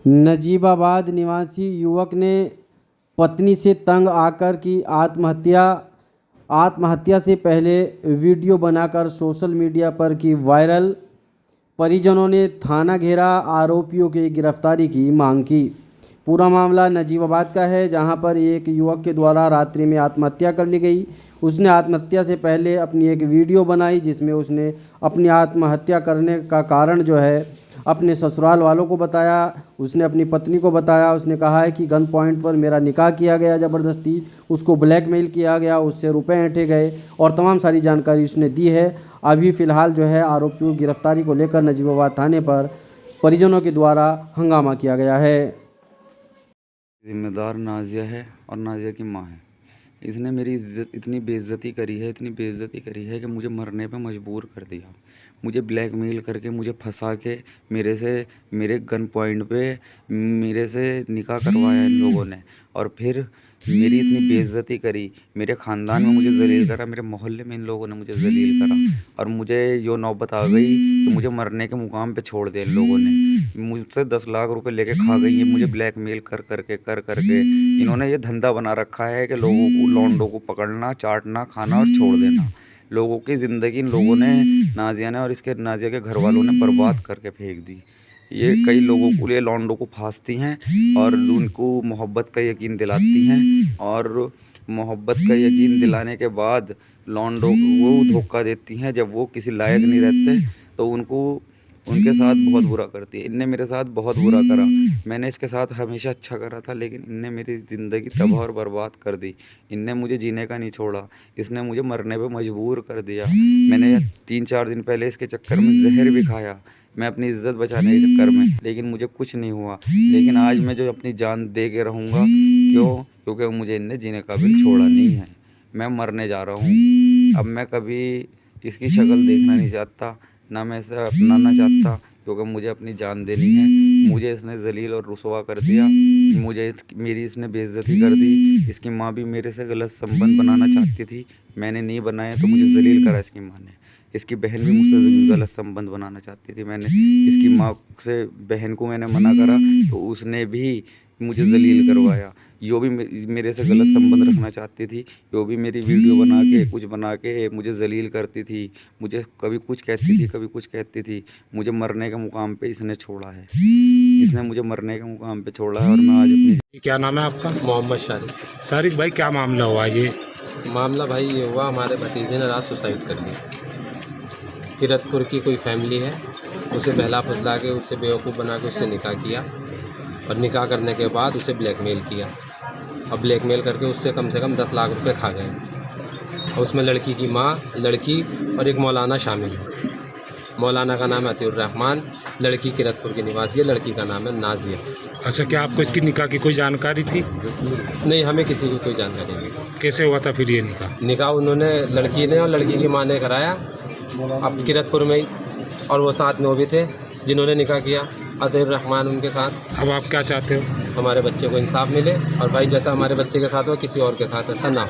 नजीबाबाद निवासी युवक ने पत्नी से तंग आकर की आत्महत्या से पहले वीडियो बनाकर सोशल मीडिया पर की वायरल। परिजनों ने थाना घेरा, आरोपियों की गिरफ्तारी की मांग की। पूरा मामला नजीबाबाद का है, जहां पर एक युवक के द्वारा रात्रि में आत्महत्या कर ली गई। उसने आत्महत्या से पहले अपनी एक वीडियो बनाई, जिसमें उसने अपनी आत्महत्या करने का कारण जो है अपने ससुराल वालों को बताया। उसने अपनी पत्नी को बताया। उसने कहा है कि गन पॉइंट पर मेरा निकाह किया गया, ज़बरदस्ती उसको ब्लैकमेल किया गया, उससे रुपए ऐंठे गए और तमाम सारी जानकारी उसने दी है। अभी फ़िलहाल जो है आरोपियों की गिरफ्तारी को लेकर नजीबाबाद थाने पर परिजनों के द्वारा हंगामा किया गया है। जिम्मेदार नाजिया है और नाजिया की माँ है। इसने मेरी इतनी बेइज्जती करी है कि मुझे मरने पे मजबूर कर दिया। मुझे ब्लैकमेल करके, मुझे फंसा के मेरे गन पॉइंट पे मेरे से निकाह करवाया इन लोगों ने। और फिर मेरी इतनी बेइज्जती करी, मेरे ख़ानदान में मुझे ज़लील करा, मेरे मोहल्ले में इन लोगों ने मुझे ज़लील करा। और मुझे यो नौबत आ गई कि मुझे मरने के मुकाम पे छोड़ दिया इन लोगों ने। मुझसे 10 लाख रुपए लेके खा गई है। मुझे ब्लैकमेल कर करके इन्होंने ये धंधा बना रखा है कि लोगों को, लौंडों को पकड़ना, चाटना, खाना और छोड़ देना। लोगों की ज़िंदगी इन लोगों ने, नाजिया ने और इसके नाजिया के घर वालों ने बर्बाद करके फेंक दी। ये कई लोगों को, ये लौंडों को फांसती हैं और उनको मोहब्बत का यकीन दिलाती हैं। और मोहब्बत का यकीन दिलाने के बाद लौंडों को धोखा देती हैं। जब वो किसी लायक नहीं रहते तो उनके साथ बहुत बुरा करती है। इनने मेरे साथ बहुत बुरा करा। मैंने इसके साथ हमेशा अच्छा करा था, लेकिन इनने मेरी ज़िंदगी तबाह और बर्बाद कर दी। इनने मुझे जीने का नहीं छोड़ा, इसने मुझे मरने पे मजबूर कर दिया। मैंने 3-4 दिन पहले इसके चक्कर में जहर भी खाया, मैं अपनी इज़्ज़त बचाने के चक्कर में, लेकिन मुझे कुछ नहीं हुआ। लेकिन आज मैं जो अपनी जान दे के रहूँगा, क्योंकि मुझे इनने जीने काबिल छोड़ा नहीं है। मैं मरने जा रहा हूँ। अब मैं कभी इसकी शक्ल देखना नहीं चाहता, ना मैं इसे अपनाना चाहता, क्योंकि मुझे अपनी जान देनी है। मुझे इसने ज़लील और रुसवा कर दिया। मेरी इसने बेइज्जती कर दी। इसकी माँ भी मेरे से गलत संबंध बनाना चाहती थी, मैंने नहीं बनाया तो मुझे ज़लील करा इसकी माँ ने। इसकी बहन भी मुझसे गलत संबंध बनाना चाहती थी, मैंने इसकी माँ से, बहन को मैंने मना करा तो उसने भी मुझे ज़लील करवाया। यो भी मेरे से गलत संबंध रखना चाहती थी। यो भी मेरी वीडियो बना के, कुछ बना के मुझे ज़लील करती थी। मुझे कभी कुछ कहती थी, कभी कुछ कहती थी। मुझे मरने के मुकाम पे इसने छोड़ा है। इसने मुझे मरने के मुकाम पे छोड़ा है। और मैं आज अपनी, क्या नाम है आपका? मोहम्मद शारिक। शारिक भाई, क्या मामला हुआ ये? मामला भाई ये हुआ, हमारे भतीजे ने रात सुसाइड कर ली। किरतपुर की कोई फैमिली है, उसे बहला फुसला के, उससे बेवकूफ़ बना के उससे निकाह किया। और निकाह करने के बाद उसे ब्लैकमेल किया। और ब्लैकमेल करके उससे कम से कम 10 लाख रुपए खा गए। और उसमें लड़की की माँ, लड़की और एक मौलाना शामिल है। मौलाना का नाम है अतीउर रहमान, लड़की किरतपुर की निवासी है, लड़की का नाम है नाजिया। अच्छा, क्या आपको इसकी निकाह की कोई जानकारी थी? नहीं, हमें किसी की कोई जानकारी नहीं। कैसे हुआ था फिर ये निकाह? निकाह उन्होंने, लड़की ने और लड़की की माँ ने कराया अब किरतपुर में ही। और वो साथ में वो भी थे जिन्होंने निकाह किया, अतीउर रहमान उनके साथ। अब आप क्या चाहते हो? हमारे बच्चे को इंसाफ मिले और भाई जैसा हमारे बच्चे के साथ हो, किसी और के साथ ऐसा ना हो।